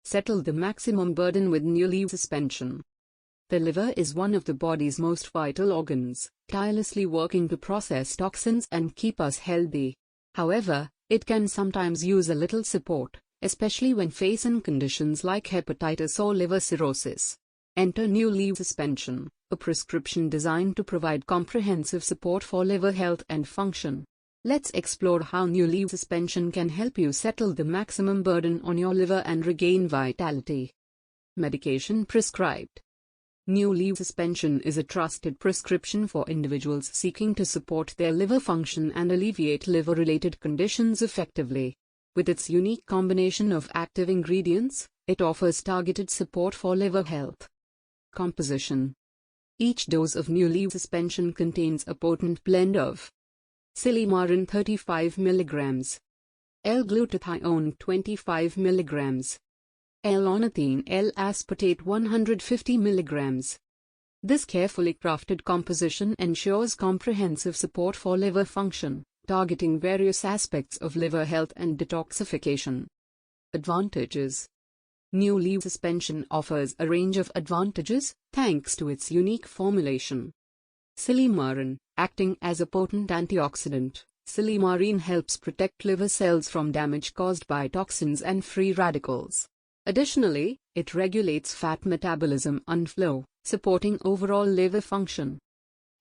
Settle the maximum burden with Newliv Suspension. The liver is one of the body's most vital organs, tirelessly working to process toxins and keep us healthy. However, it can sometimes use a little support, especially when facing conditions like hepatitis or liver cirrhosis. Enter Newliv Suspension, a prescription designed to provide comprehensive support for liver health and function. Let's explore how Newliv Suspension can help you settle the maximum burden on your liver and regain vitality. Medication prescribed. Newliv Suspension is a trusted prescription for individuals seeking to support their liver function and alleviate liver-related conditions effectively. With its unique combination of active ingredients, it offers targeted support for liver health. Composition. Each dose of Newliv Suspension contains a potent blend of Silymarin 35 mg, L-Glutathione 25 mg, L-Ornithine L-Aspartate 150 mg. This carefully crafted composition ensures comprehensive support for liver function, targeting various aspects of liver health and detoxification. Advantages. Newliv Suspension offers a range of advantages, thanks to its unique formulation. Silymarin, acting as a potent antioxidant, Silymarin helps protect liver cells from damage caused by toxins and free radicals. Additionally, it regulates fat metabolism and flow, supporting overall liver function.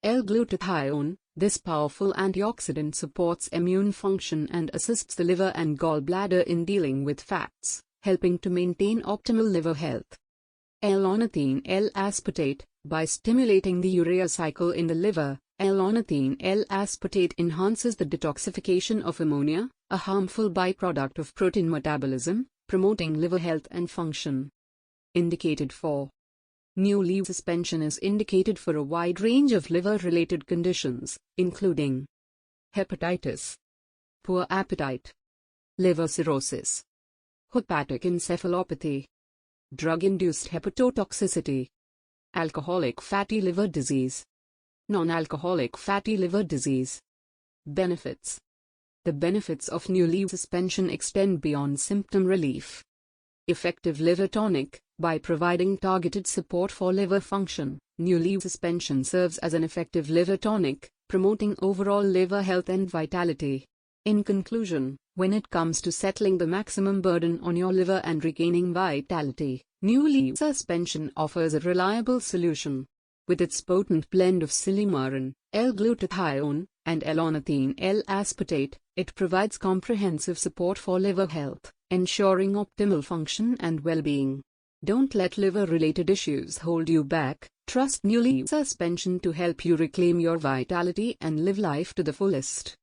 L-Glutathione, this powerful antioxidant supports immune function and assists the liver and gallbladder in dealing with fats, helping to maintain optimal liver health. L-Ornithine L-Aspartate, by stimulating the urea cycle in the liver, L-Ornithine L-Aspartate enhances the detoxification of ammonia, a harmful byproduct of protein metabolism, promoting liver health and function. Indicated for. Newliv Suspension is indicated for a wide range of liver-related conditions, including hepatitis, poor appetite, liver cirrhosis, hepatic encephalopathy, drug-induced hepatotoxicity, alcoholic fatty liver disease, non-alcoholic fatty liver disease. Benefits. The benefits of Newliv Suspension extend beyond symptom relief. Effective liver tonic. By providing targeted support for liver function, Newliv Suspension serves as an effective liver tonic, promoting overall liver health and vitality. In conclusion, when it comes to settling the maximum burden on your liver and regaining vitality, Newliv Suspension offers a reliable solution. With its potent blend of Silymarin, L-Glutathione, and L-Ornithine L-Aspartate, it provides comprehensive support for liver health, ensuring optimal function and well-being. Don't let liver-related issues hold you back. Trust Newliv Suspension to help you reclaim your vitality and live life to the fullest.